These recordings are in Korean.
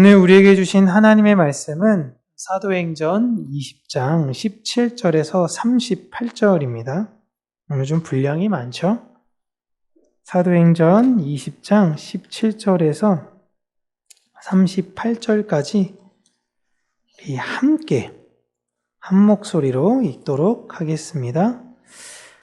오늘 우리에게 주신 하나님의 말씀은 사도행전 20장 17절에서 38절입니다. 오늘 좀 분량이 많죠? 사도행전 20장 17절에서 38절까지 함께 한 목소리로 읽도록 하겠습니다.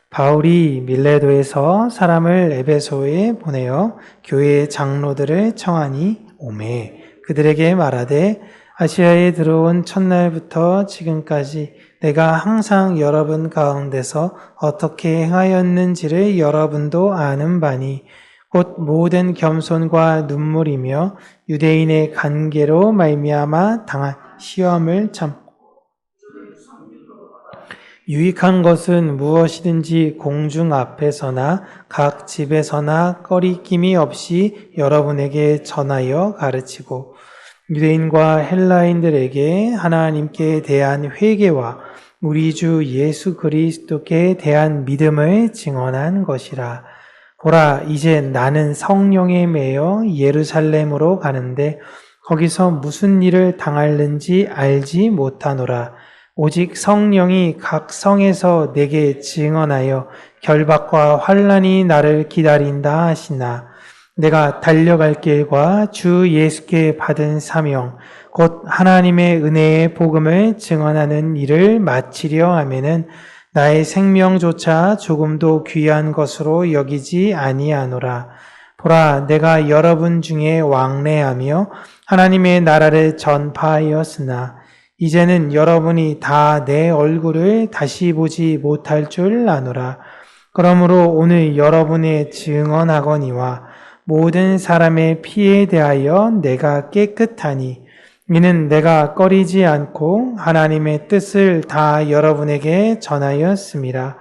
바울이 밀레도에서 사람을 에베소에 보내어 교회 장로들을 청하니 오매 그들에게 말하되 아시아에 들어온 첫날부터 지금까지 내가 항상 여러분 가운데서 어떻게 행하였는지를 여러분도 아는 바니 곧 모든 겸손과 눈물이며 유대인의 관계로 말미암아 당한 시험을 참고 유익한 것은 무엇이든지 공중 앞에서나 각 집에서나 꺼리낌이 없이 여러분에게 전하여 가르치고 유대인과 헬라인들에게 하나님께 대한 회개와 우리 주 예수 그리스도께 대한 믿음을 증언한 것이라. 보라, 이제 나는 성령에 매여 예루살렘으로 가는데 거기서 무슨 일을 당할는지 알지 못하노라. 오직 성령이 각 성에서 내게 증언하여 결박과 환난이 나를 기다린다 하시나 내가 달려갈 길과 주 예수께 받은 사명 곧 하나님의 은혜의 복음을 증언하는 일을 마치려 하면은 나의 생명조차 조금도 귀한 것으로 여기지 아니하노라. 보라, 내가 여러분 중에 왕래하며 하나님의 나라를 전파하였으나 이제는 여러분이 다 내 얼굴을 다시 보지 못할 줄 아노라. 그러므로 오늘 여러분의 증언하거니와 모든 사람의 피에 대하여 내가 깨끗하니 이는 내가 꺼리지 않고 하나님의 뜻을 다 여러분에게 전하였습니다.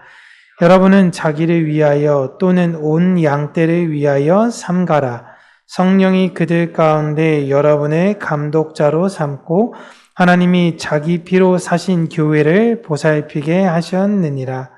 여러분은 자기를 위하여 또는 온 양떼를 위하여 삼가라. 성령이 그들 가운데 여러분을 감독자로 삼고 하나님이 자기 피로 사신 교회를 보살피게 하셨느니라.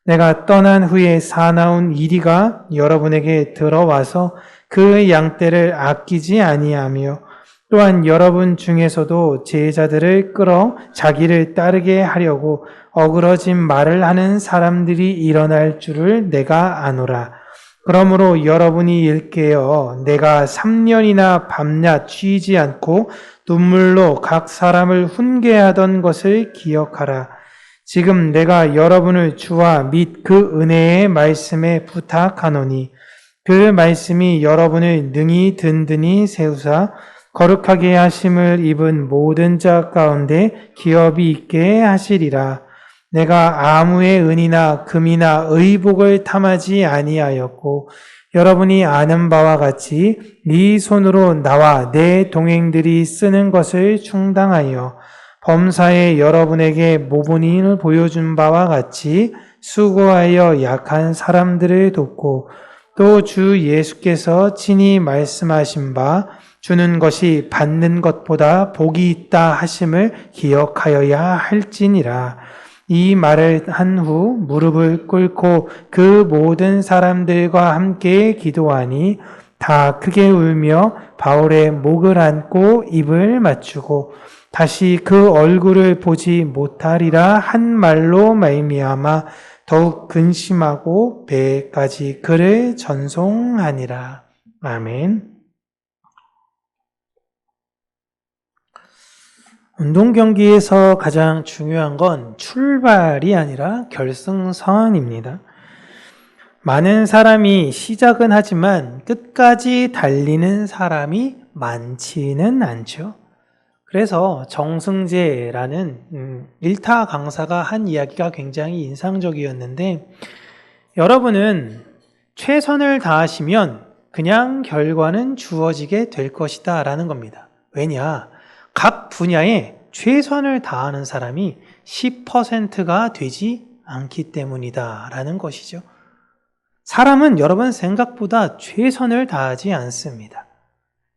내가 떠난 후에 사나운 이리가 여러분에게 들어와서 그 양떼를 아끼지 아니하며 또한 여러분 중에서도 제자들을 끌어 자기를 따르게 하려고 어그러진 말을 하는 사람들이 일어날 줄을 내가 아노라. 그러므로 여러분이 일깨어 내가 3년이나 밤낮 쉬지 않고 눈물로 각 사람을 훈계하던 것을 기억하라. 지금 내가 여러분을 주와 및 그 은혜의 말씀에 부탁하노니 그 말씀이 여러분을 능히 든든히 세우사 거룩하게 하심을 입은 모든 자 가운데 기업이 있게 하시리라. 내가 아무의 은이나 금이나 의복을 탐하지 아니하였고 여러분이 아는 바와 같이 네 손으로 나와 내 동행들이 쓰는 것을 충당하여 범사에 여러분에게 모본인을 보여준 바와 같이 수고하여 약한 사람들을 돕고 또 주 예수께서 친히 말씀하신 바 주는 것이 받는 것보다 복이 있다 하심을 기억하여야 할지니라. 이 말을 한 후 무릎을 꿇고 그 모든 사람들과 함께 기도하니 다 크게 울며 바울의 목을 안고 입을 맞추고 다시 그 얼굴을 보지 못하리라 한 말로 말미암아 더욱 근심하고 배까지 그를 전송하니라. 아멘. 운동 경기에서 가장 중요한 건 출발이 아니라 결승선입니다. 많은 사람이 시작은 하지만 끝까지 달리는 사람이 많지는 않죠. 그래서 정승재라는 일타 강사가 한 이야기가 굉장히 인상적이었는데 여러분은 최선을 다하시면 그냥 결과는 주어지게 될 것이다 라는 겁니다. 왜냐? 각 분야에 최선을 다하는 사람이 10%가 되지 않기 때문이다 라는 것이죠. 사람은 여러분 생각보다 최선을 다하지 않습니다.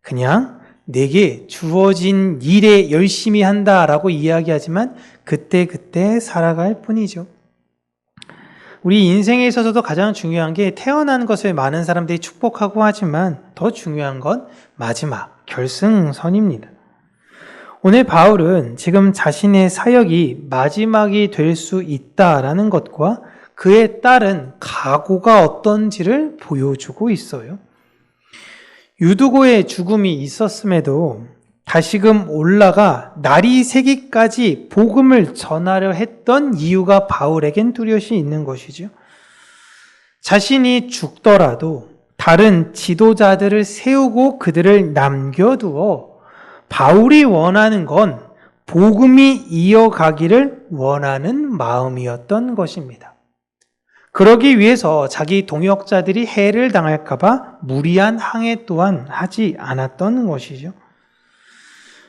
그냥 내게 주어진 일에 열심히 한다라고 이야기하지만 그때그때 살아갈 뿐이죠. 우리 인생에 있어서도 가장 중요한 게 태어난 것을 많은 사람들이 축복하고 하지만 더 중요한 건 마지막 결승선입니다. 오늘 바울은 지금 자신의 사역이 마지막이 될 수 있다라는 것과 그에 따른 각오가 어떤지를 보여주고 있어요. 유두고의 죽음이 있었음에도 다시금 올라가 날이 새기까지 복음을 전하려 했던 이유가 바울에겐 뚜렷이 있는 것이죠. 자신이 죽더라도 다른 지도자들을 세우고 그들을 남겨두어 바울이 원하는 건 복음이 이어가기를 원하는 마음이었던 것입니다. 그러기 위해서 자기 동역자들이 해를 당할까봐 무리한 항해 또한 하지 않았던 것이죠.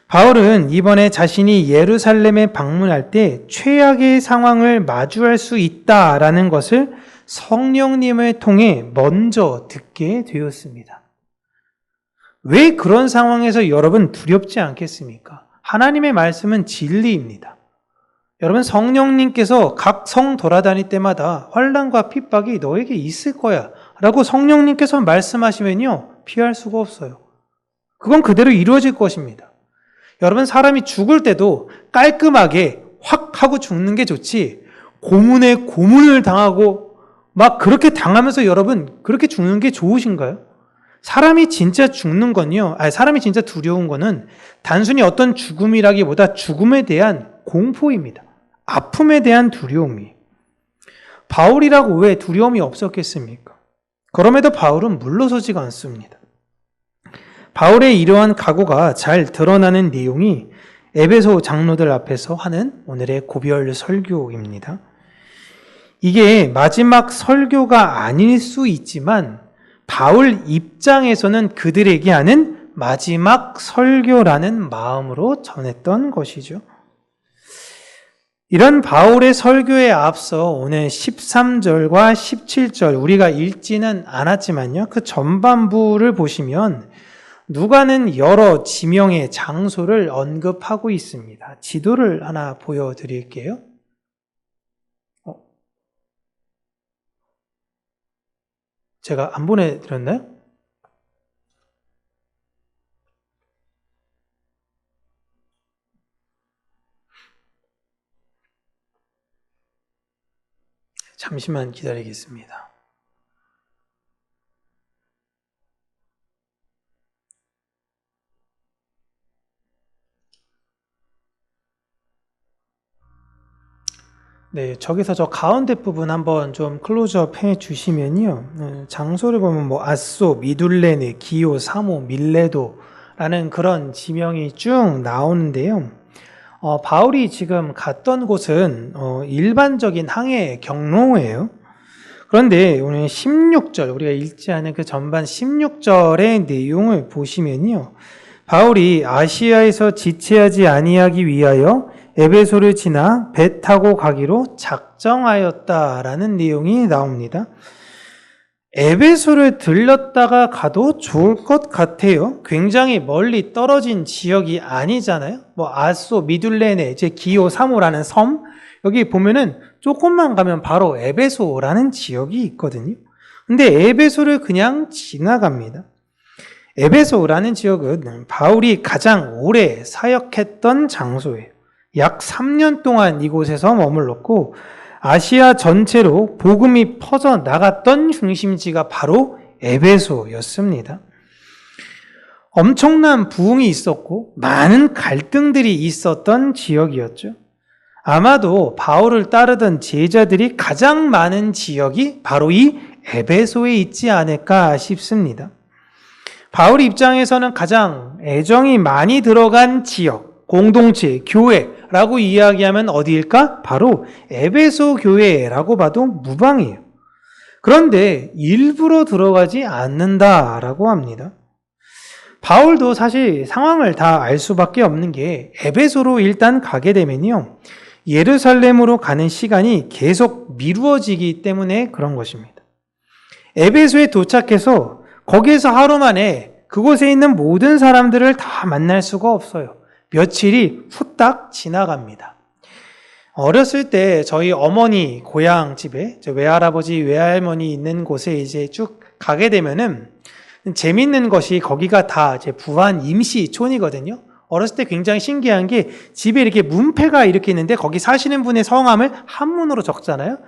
바울은 이번에 자신이 예루살렘에 방문할 때 최악의 상황을 마주할 수 있다라는 것을 성령님을 통해 먼저 듣게 되었습니다. 왜 그런 상황에서 여러분 두렵지 않겠습니까? 하나님의 말씀은 진리입니다. 여러분, 성령님께서 각 성 돌아다닐 때마다 환난과 핍박이 너에게 있을 거야 라고 성령님께서 말씀하시면요, 피할 수가 없어요. 그건 그대로 이루어질 것입니다. 여러분, 사람이 죽을 때도 깔끔하게 확 하고 죽는 게 좋지, 고문에 고문을 당하고 막 그렇게 당하면서 여러분 그렇게 죽는 게 좋으신가요? 사람이 진짜 죽는 건요, 사람이 진짜 두려운 거는 단순히 어떤 죽음이라기보다 죽음에 대한 공포입니다. 아픔에 대한 두려움이. 바울이라고 왜 두려움이 없었겠습니까? 그럼에도 바울은 물러서지가 않습니다. 바울의 이러한 각오가 잘 드러나는 내용이 에베소 장로들 앞에서 하는 오늘의 고별 설교입니다. 이게 마지막 설교가 아닐 수 있지만 바울 입장에서는 그들에게 하는 마지막 설교라는 마음으로 전했던 것이죠. 이런 바울의 설교에 앞서 오늘 13절과 17절 우리가 읽지는 않았지만요, 그 전반부를 보시면 누가는 여러 지명의 장소를 언급하고 있습니다. 지도를 하나 보여드릴게요. 제가 안 보내드렸나요? 잠시만 기다리겠습니다. 네, 저기서 저 가운데 부분 한번 좀 클로즈업 해 주시면요. 장소를 보면 뭐 아소, 미둘레네, 기오, 사모, 밀레도라는 그런 지명이 쭉 나오는데요. 바울이 지금 갔던 곳은 일반적인 항해 경로예요. 그런데 오늘 16절, 우리가 읽지 않은 그 전반 16절의 내용을 보시면요, 바울이 아시아에서 지체하지 아니하기 위하여 에베소를 지나 배 타고 가기로 작정하였다라는 내용이 나옵니다. 에베소를 들렀다가 가도 좋을 것 같아요. 굉장히 멀리 떨어진 지역이 아니잖아요. 뭐 아소, 미둘레네, 이제 기오, 사모라는 섬, 여기 보면은 조금만 가면 바로 에베소라는 지역이 있거든요. 근데 에베소를 그냥 지나갑니다. 에베소라는 지역은 바울이 가장 오래 사역했던 장소예요. 약 3년 동안 이곳에서 머물렀고 아시아 전체로 복음이 퍼져 나갔던 중심지가 바로 에베소였습니다. 엄청난 부흥이 있었고 많은 갈등들이 있었던 지역이었죠. 아마도 바울을 따르던 제자들이 가장 많은 지역이 바로 이 에베소에 있지 않을까 싶습니다. 바울 입장에서는 가장 애정이 많이 들어간 지역, 공동체, 교회라고 이야기하면 어디일까? 바로 에베소 교회라고 봐도 무방해요. 그런데 일부러 들어가지 않는다라고 합니다. 바울도 사실 상황을 다 알 수밖에 없는 게 에베소로 일단 가게 되면요, 예루살렘으로 가는 시간이 계속 미루어지기 때문에 그런 것입니다. 에베소에 도착해서 거기에서 하루 만에 그곳에 있는 모든 사람들을 다 만날 수가 없어요. 며칠이 후딱 지나갑니다. 어렸을 때 저희 어머니 고향 집에 외할아버지, 외할머니 있는 곳에 이제 쭉 가게 되면은 재밌는 것이 거기가 다 이제 부안 임시촌이거든요. 어렸을 때 굉장히 신기한 게 집에 이렇게 문패가 이렇게 있는데 거기 사시는 분의 성함을 한문으로 적잖아요.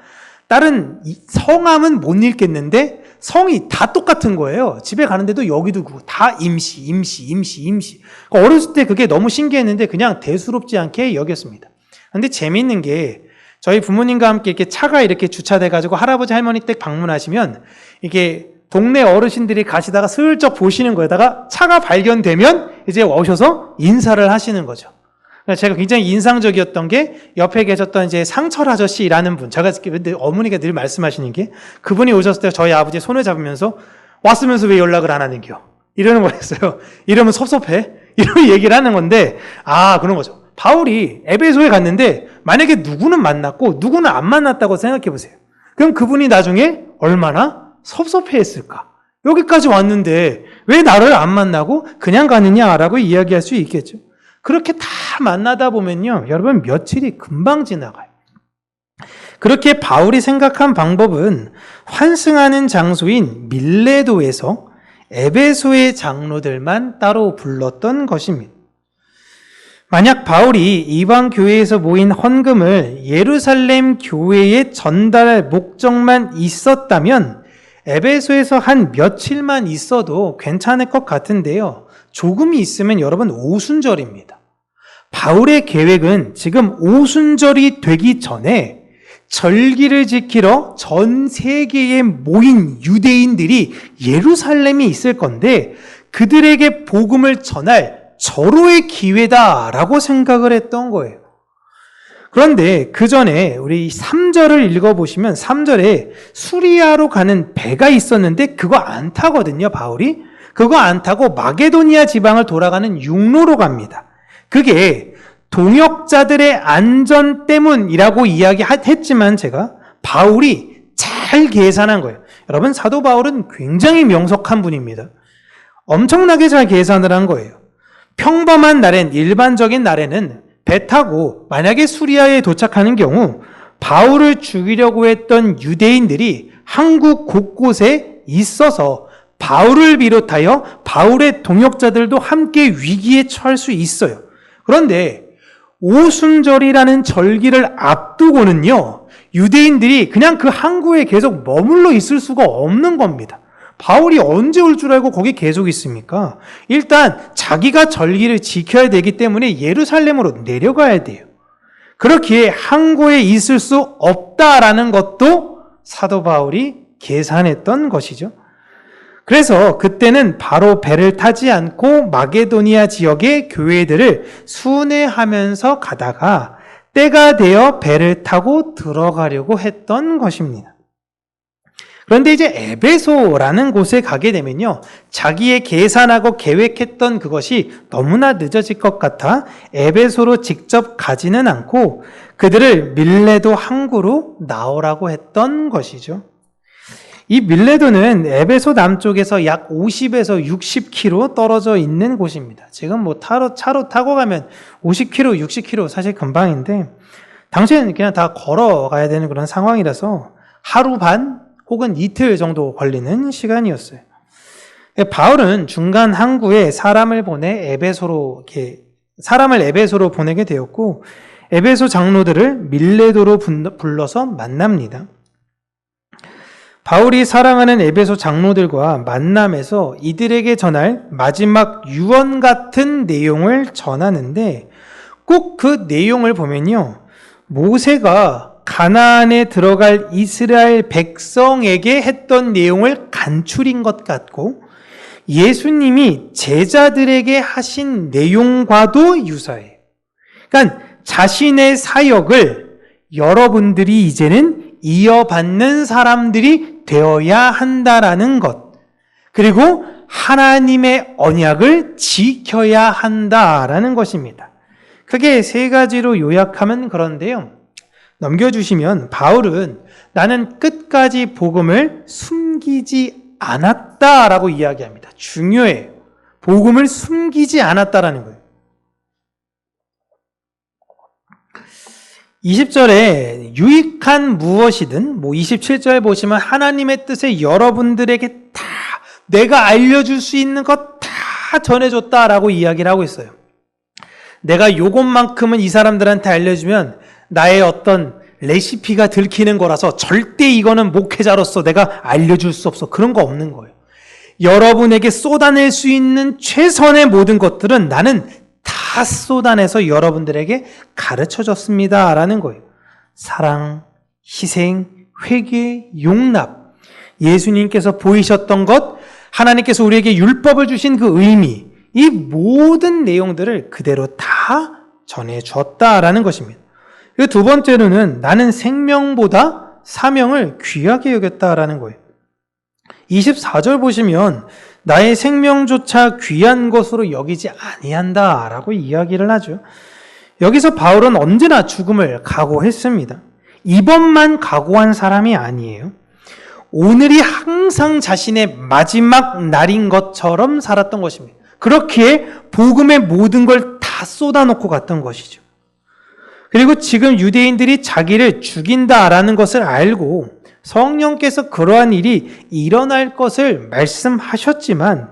다른 성함은 못 읽겠는데 성이 다 똑같은 거예요. 집에 가는데도 여기도 다 임시. 그러니까 어렸을 때 그게 너무 신기했는데 그냥 대수롭지 않게 여겼습니다. 근데 재미있는 게 저희 부모님과 함께 이렇게 차가 이렇게 주차돼가지고 할아버지 할머니 댁 방문하시면 이게 동네 어르신들이 가시다가 슬쩍 보시는 거에다가 차가 발견되면 이제 오셔서 인사를 하시는 거죠. 제가 굉장히 인상적이었던 게 옆에 계셨던 이제 상철 아저씨라는 분, 제가 어머니가 늘 말씀하시는 게 그분이 오셨을 때 저희 아버지의 손을 잡으면서 왔으면서 왜 연락을 안 하는겨? 이러는 거였어요. 이러면 섭섭해? 이런 얘기를 하는 건데, 그런 거죠. 바울이 에베소에 갔는데 만약에 누구는 만났고 누구는 안 만났다고 생각해 보세요. 그럼 그분이 나중에 얼마나 섭섭해했을까? 여기까지 왔는데 왜 나를 안 만나고 그냥 가느냐라고 이야기할 수 있겠죠. 그렇게 다 만나다 보면요, 여러분 며칠이 금방 지나가요. 그렇게 바울이 생각한 방법은 환승하는 장소인 밀레도에서 에베소의 장로들만 따로 불렀던 것입니다. 만약 바울이 이방 교회에서 모인 헌금을 예루살렘 교회에 전달할 목적만 있었다면 에베소에서 한 며칠만 있어도 괜찮을 것 같은데요. 조금이 있으면 여러분 오순절입니다. 바울의 계획은 지금 오순절이 되기 전에 절기를 지키러 전 세계에 모인 유대인들이 예루살렘에 있을 건데 그들에게 복음을 전할 절호의 기회다라고 생각을 했던 거예요. 그런데 그 전에 우리 3절을 읽어보시면 3절에 수리아로 가는 배가 있었는데 그거 안 타거든요, 바울이. 그거 안 타고 마게도니아 지방을 돌아가는 육로로 갑니다. 그게 동역자들의 안전 때문이라고 이야기했지만 제가 바울이 잘 계산한 거예요. 여러분, 사도 바울은 굉장히 명석한 분입니다. 엄청나게 잘 계산을 한 거예요. 평범한 날엔, 일반적인 날에는 배 타고 만약에 수리아에 도착하는 경우 바울을 죽이려고 했던 유대인들이 한국 곳곳에 있어서 바울을 비롯하여 바울의 동역자들도 함께 위기에 처할 수 있어요. 그런데 오순절이라는 절기를 앞두고는요, 유대인들이 그냥 그 항구에 계속 머물러 있을 수가 없는 겁니다. 바울이 언제 올 줄 알고 거기 계속 있습니까? 일단 자기가 절기를 지켜야 되기 때문에 예루살렘으로 내려가야 돼요. 그렇기에 항구에 있을 수 없다라는 것도 사도 바울이 계산했던 것이죠. 그래서 그때는 바로 배를 타지 않고 마게도니아 지역의 교회들을 순회하면서 가다가 때가 되어 배를 타고 들어가려고 했던 것입니다. 그런데 이제 에베소라는 곳에 가게 되면요, 자기의 계산하고 계획했던 그것이 너무나 늦어질 것 같아 에베소로 직접 가지는 않고 그들을 밀레도 항구로 나오라고 했던 것이죠. 이 밀레도는 에베소 남쪽에서 약 50에서 60km 떨어져 있는 곳입니다. 지금 뭐 차로 타고 가면 50km, 60km 사실 금방인데 당시에는 그냥 다 걸어가야 되는 그런 상황이라서 하루 반 혹은 이틀 정도 걸리는 시간이었어요. 바울은 중간 항구에 사람을 에베소로 보내게 되었고 에베소 장로들을 밀레도로 불러서 만납니다. 바울이 사랑하는 에베소 장로들과 만남에서 이들에게 전할 마지막 유언 같은 내용을 전하는데 꼭 그 내용을 보면요, 모세가 가나안에 들어갈 이스라엘 백성에게 했던 내용을 간추린 것 같고 예수님이 제자들에게 하신 내용과도 유사해요. 그러니까 자신의 사역을 여러분들이 이제는 이어받는 사람들이 되어야 한다라는 것, 그리고 하나님의 언약을 지켜야 한다라는 것입니다. 크게 세 가지로 요약하면 그런데요, 넘겨주시면 바울은 나는 끝까지 복음을 숨기지 않았다라고 이야기합니다. 중요해요. 복음을 숨기지 않았다라는 거예요. 20절에 유익한 무엇이든, 27절 보시면 하나님의 뜻에 여러분들에게 다 내가 알려줄 수 있는 것 다 전해줬다라고 이야기를 하고 있어요. 내가 요것만큼은 이 사람들한테 알려주면 나의 어떤 레시피가 들키는 거라서 절대 이거는 목회자로서 내가 알려줄 수 없어. 그런 거 없는 거예요. 여러분에게 쏟아낼 수 있는 최선의 모든 것들은 나는 다 쏟아내서 여러분들에게 가르쳐줬습니다. 라는 거예요. 사랑, 희생, 회개, 용납. 예수님께서 보이셨던 것, 하나님께서 우리에게 율법을 주신 그 의미, 이 모든 내용들을 그대로 다 전해주었다라는 것입니다. 그리고 두 번째로는 나는 생명보다 사명을 귀하게 여겼다라는 거예요. 24절 보시면 나의 생명조차 귀한 것으로 여기지 아니한다라고 이야기를 하죠. 여기서 바울은 언제나 죽음을 각오했습니다. 이번만 각오한 사람이 아니에요. 오늘이 항상 자신의 마지막 날인 것처럼 살았던 것입니다. 그렇기에 복음의 모든 걸 다 쏟아놓고 갔던 것이죠. 그리고 지금 유대인들이 자기를 죽인다라는 것을 알고 성령께서 그러한 일이 일어날 것을 말씀하셨지만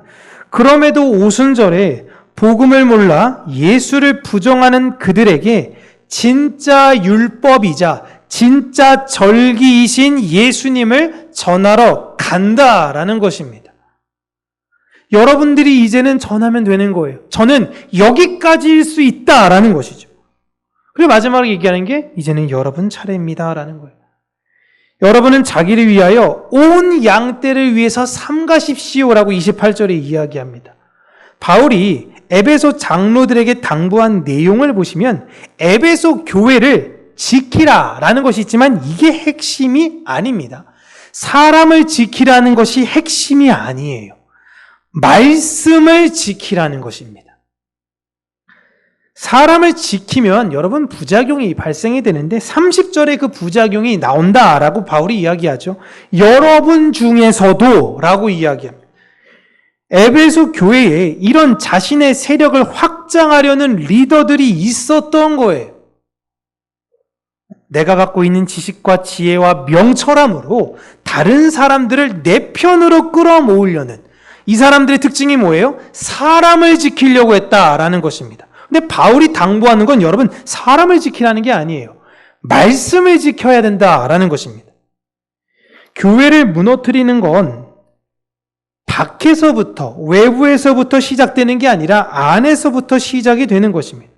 그럼에도 오순절에 복음을 몰라 예수를 부정하는 그들에게 진짜 율법이자 진짜 절기이신 예수님을 전하러 간다라는 것입니다. 여러분들이 이제는 전하면 되는 거예요. 저는 여기까지일 수 있다라는 것이죠. 그리고 마지막으로 얘기하는 게 이제는 여러분 차례입니다라는 거예요. 여러분은 자기를 위하여 온 양떼를 위해서 삼가십시오라고 28절에 이야기합니다. 바울이 에베소 장로들에게 당부한 내용을 보시면 에베소 교회를 지키라라는 것이 있지만 이게 핵심이 아닙니다. 사람을 지키라는 것이 핵심이 아니에요. 말씀을 지키라는 것입니다. 사람을 지키면 여러분 부작용이 발생이 되는데 30절에 그 부작용이 나온다라고 바울이 이야기하죠. 여러분 중에서도 라고 이야기합니다. 에베소 교회에 이런 자신의 세력을 확장하려는 리더들이 있었던 거예요. 내가 갖고 있는 지식과 지혜와 명철함으로 다른 사람들을 내 편으로 끌어모으려는 이 사람들의 특징이 뭐예요? 사람을 지키려고 했다라는 것입니다. 근데 바울이 당부하는 건 여러분 사람을 지키라는 게 아니에요. 말씀을 지켜야 된다라는 것입니다. 교회를 무너뜨리는 건 밖에서부터 외부에서부터 시작되는 게 아니라 안에서부터 시작이 되는 것입니다.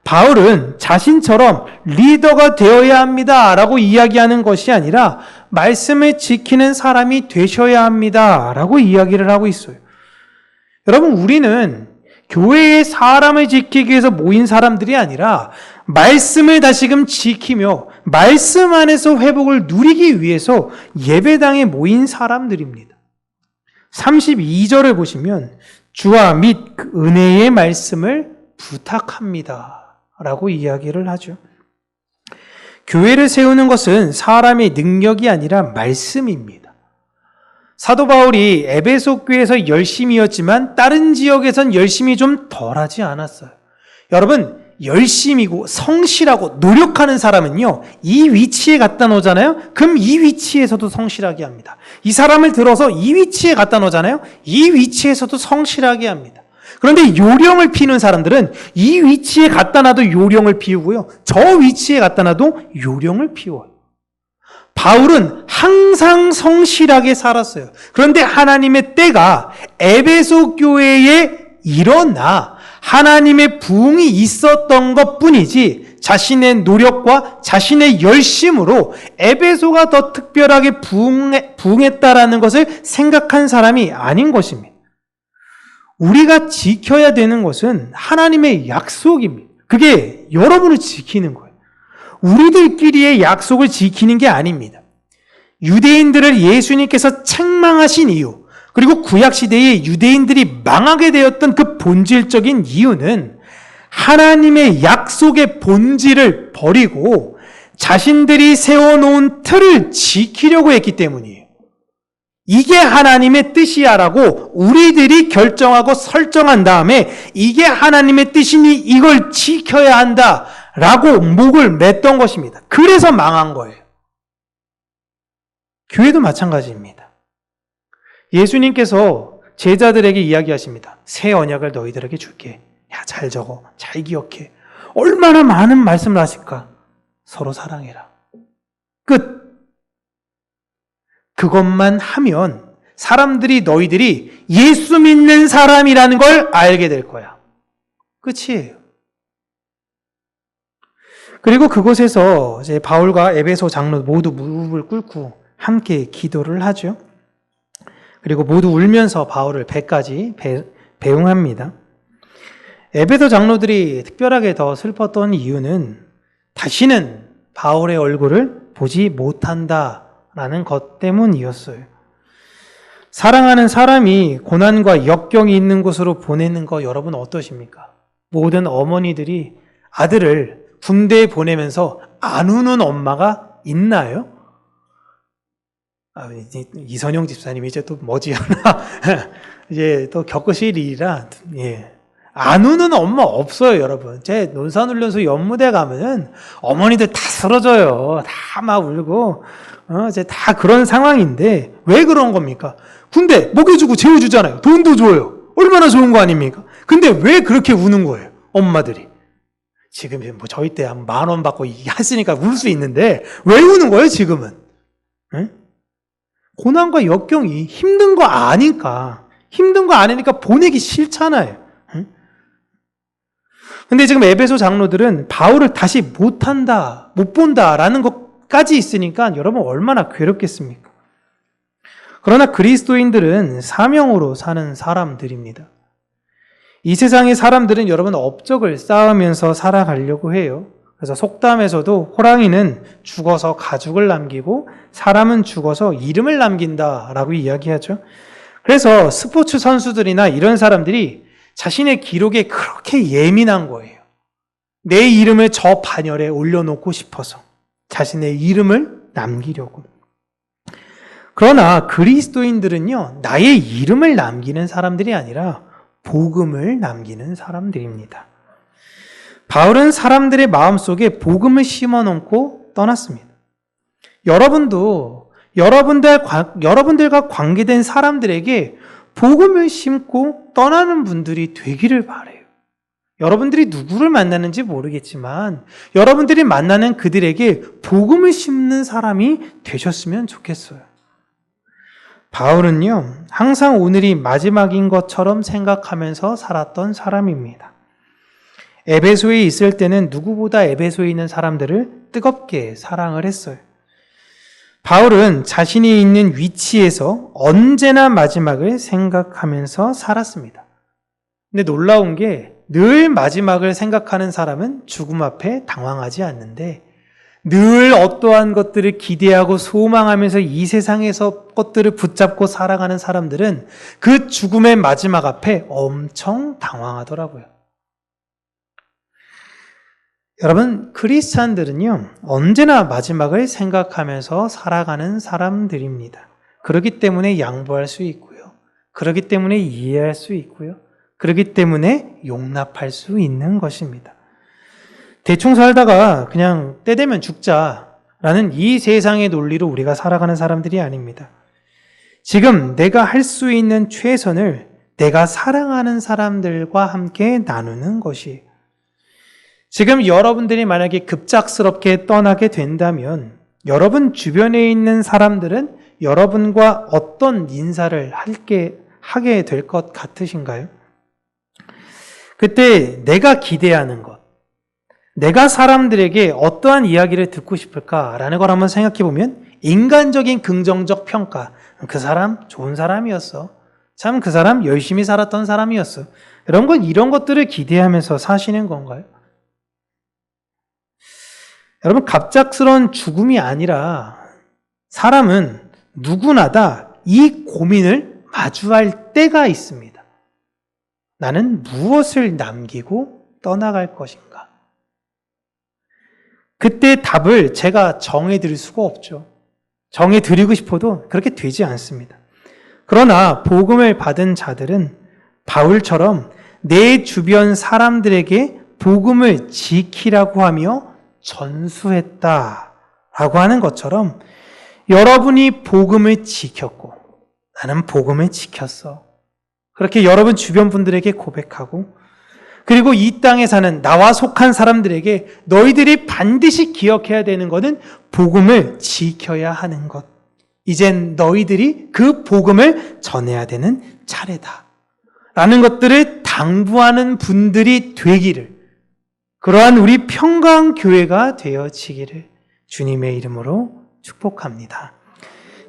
바울은 자신처럼 리더가 되어야 합니다라고 이야기하는 것이 아니라 말씀을 지키는 사람이 되셔야 합니다라고 이야기를 하고 있어요. 여러분 우리는 교회의 사람을 지키기 위해서 모인 사람들이 아니라 말씀을 다시금 지키며 말씀 안에서 회복을 누리기 위해서 예배당에 모인 사람들입니다. 32절을 보시면 주와 및 은혜의 말씀을 부탁합니다 라고 이야기를 하죠. 교회를 세우는 것은 사람의 능력이 아니라 말씀입니다. 사도 바울이 에베소 교회에서 열심이었지만 다른 지역에선 열심히 좀 덜하지 않았어요. 여러분 열심이고 성실하고 노력하는 사람은요 이 위치에 갖다 놓잖아요. 그럼 이 위치에서도 성실하게 합니다. 이 사람을 들어서 이 위치에 갖다 놓잖아요. 이 위치에서도 성실하게 합니다. 그런데 요령을 피우는 사람들은 이 위치에 갖다 놔도 요령을 피우고요. 저 위치에 갖다 놔도 요령을 피워요. 바울은 항상 성실하게 살았어요. 그런데 하나님의 때가 에베소 교회에 일어나 하나님의 부흥이 있었던 것뿐이지 자신의 노력과 자신의 열심으로 에베소가 더 특별하게 부흥했다라는 것을 생각한 사람이 아닌 것입니다. 우리가 지켜야 되는 것은 하나님의 약속입니다. 그게 여러분을 지키는 거예요. 우리들끼리의 약속을 지키는 게 아닙니다. 유대인들을 예수님께서 책망하신 이유, 그리고 구약시대에 유대인들이 망하게 되었던 그 본질적인 이유는 하나님의 약속의 본질을 버리고 자신들이 세워놓은 틀을 지키려고 했기 때문이에요. 이게 하나님의 뜻이야라고 우리들이 결정하고 설정한 다음에 이게 하나님의 뜻이니 이걸 지켜야 한다라고 목을 맸던 것입니다. 그래서 망한 거예요. 교회도 마찬가지입니다. 예수님께서 제자들에게 이야기하십니다. 새 언약을 너희들에게 줄게. 야, 잘 적어. 잘 기억해. 얼마나 많은 말씀을 하실까? 서로 사랑해라. 끝. 그것만 하면 사람들이 너희들이 예수 믿는 사람이라는 걸 알게 될 거야. 끝이에요. 그리고 그곳에서 이제 바울과 에베소 장로 모두 무릎을 꿇고 함께 기도를 하죠. 그리고 모두 울면서 바울을 배까지 배웅합니다. 에베소 장로들이 특별하게 더 슬펐던 이유는 다시는 바울의 얼굴을 보지 못한다라는 것 때문이었어요. 사랑하는 사람이 고난과 역경이 있는 곳으로 보내는 거 여러분 어떠십니까? 모든 어머니들이 아들을 군대에 보내면서 안 우는 엄마가 있나요? 이선영 집사님이 이제 또 머지않아 이제 또 겪으실 일이라, 예. 안 우는 엄마 없어요, 여러분. 제 논산훈련소 연무대 가면은 어머니들 다 쓰러져요. 다 막 울고, 이제 다 그런 상황인데, 왜 그런 겁니까? 군대 먹여주고 재워주잖아요. 돈도 줘요. 얼마나 좋은 거 아닙니까? 근데 왜 그렇게 우는 거예요, 엄마들이? 지금 뭐 저희 때 한 10,000원 받고 했으니까 울 수 있는데, 왜 우는 거예요, 지금은? 응? 고난과 역경이 힘든 거 아니까. 힘든 거 아니니까 보내기 싫잖아요. 근데 지금 에베소 장로들은 바울을 다시 못 본다라는 것까지 있으니까 여러분 얼마나 괴롭겠습니까? 그러나 그리스도인들은 사명으로 사는 사람들입니다. 이 세상의 사람들은 여러분 업적을 쌓으면서 살아가려고 해요. 그래서 속담에서도 호랑이는 죽어서 가죽을 남기고 사람은 죽어서 이름을 남긴다라고 이야기하죠. 그래서 스포츠 선수들이나 이런 사람들이 자신의 기록에 그렇게 예민한 거예요. 내 이름을 저 반열에 올려놓고 싶어서 자신의 이름을 남기려고. 그러나 그리스도인들은요, 나의 이름을 남기는 사람들이 아니라 복음을 남기는 사람들입니다. 바울은 사람들의 마음속에 복음을 심어놓고 떠났습니다. 여러분도 여러분들과 관계된 사람들에게 복음을 심고 떠나는 분들이 되기를 바라요. 여러분들이 누구를 만나는지 모르겠지만 여러분들이 만나는 그들에게 복음을 심는 사람이 되셨으면 좋겠어요. 바울은요, 항상 오늘이 마지막인 것처럼 생각하면서 살았던 사람입니다. 에베소에 있을 때는 누구보다 에베소에 있는 사람들을 뜨겁게 사랑을 했어요. 바울은 자신이 있는 위치에서 언제나 마지막을 생각하면서 살았습니다. 근데 놀라운 게 늘 마지막을 생각하는 사람은 죽음 앞에 당황하지 않는데 늘 어떠한 것들을 기대하고 소망하면서 이 세상에서 것들을 붙잡고 살아가는 사람들은 그 죽음의 마지막 앞에 엄청 당황하더라고요. 여러분, 크리스찬들은요, 언제나 마지막을 생각하면서 살아가는 사람들입니다. 그렇기 때문에 양보할 수 있고요. 그렇기 때문에 이해할 수 있고요. 그렇기 때문에 용납할 수 있는 것입니다. 대충 살다가 그냥 때 되면 죽자라는 이 세상의 논리로 우리가 살아가는 사람들이 아닙니다. 지금 내가 할 수 있는 최선을 내가 사랑하는 사람들과 함께 나누는 것이, 지금 여러분들이 만약에 급작스럽게 떠나게 된다면 여러분 주변에 있는 사람들은 여러분과 어떤 인사를 하게 될 것 같으신가요? 그때 내가 기대하는 것, 내가 사람들에게 어떠한 이야기를 듣고 싶을까라는 걸 한번 생각해 보면 인간적인 긍정적 평가, 그 사람 좋은 사람이었어. 참 그 사람 열심히 살았던 사람이었어. 이런 것들을 기대하면서 사시는 건가요? 여러분, 갑작스러운 죽음이 아니라 사람은 누구나 다 이 고민을 마주할 때가 있습니다. 나는 무엇을 남기고 떠나갈 것인가? 그때 답을 제가 정해드릴 수가 없죠. 정해드리고 싶어도 그렇게 되지 않습니다. 그러나 복음을 받은 자들은 바울처럼 내 주변 사람들에게 복음을 지키라고 하며 전수했다라고 하는 것처럼 여러분이 복음을 지켰고 나는 복음을 지켰어. 그렇게 여러분 주변 분들에게 고백하고 그리고 이 땅에 사는 나와 속한 사람들에게 너희들이 반드시 기억해야 되는 것은 복음을 지켜야 하는 것. 이젠 너희들이 그 복음을 전해야 되는 차례다. 라는 것들을 당부하는 분들이 되기를, 그러한 우리 평강교회가 되어지기를 주님의 이름으로 축복합니다.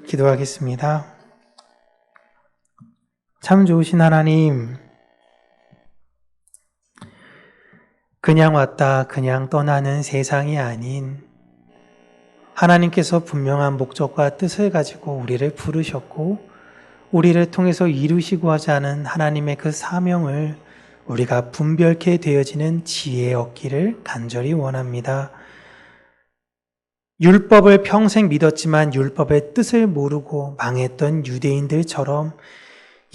기도하겠습니다. 참 좋으신 하나님, 그냥 왔다 그냥 떠나는 세상이 아닌 하나님께서 분명한 목적과 뜻을 가지고 우리를 부르셨고 우리를 통해서 이루시고 하지 않은 하나님의 그 사명을 우리가 분별케 되어지는 지혜 얻기를 간절히 원합니다. 율법을 평생 믿었지만 율법의 뜻을 모르고 망했던 유대인들처럼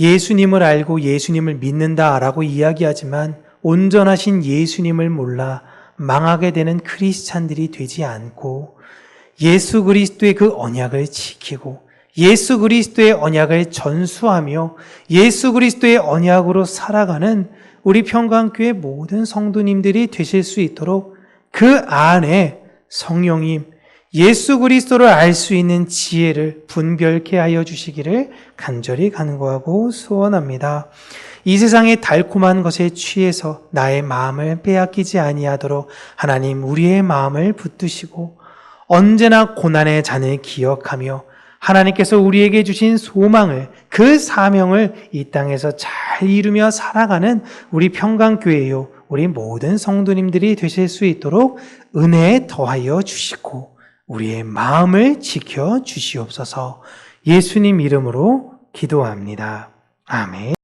예수님을 알고 예수님을 믿는다라고 이야기하지만 온전하신 예수님을 몰라 망하게 되는 크리스찬들이 되지 않고 예수 그리스도의 그 언약을 지키고 예수 그리스도의 언약을 전수하며 예수 그리스도의 언약으로 살아가는 우리 평강교회 모든 성도님들이 되실 수 있도록 그 안에 성령님, 예수 그리스도를 알 수 있는 지혜를 분별케 하여 주시기를 간절히 간구하고 소원합니다. 이 세상의 달콤한 것에 취해서 나의 마음을 빼앗기지 아니하도록 하나님 우리의 마음을 붙드시고 언제나 고난의 잔을 기억하며 하나님께서 우리에게 주신 소망을, 그 사명을 이 땅에서 잘 이루며 살아가는 우리 평강교회요, 우리 모든 성도님들이 되실 수 있도록 은혜에 더하여 주시고 우리의 마음을 지켜 주시옵소서. 예수님 이름으로 기도합니다. 아멘.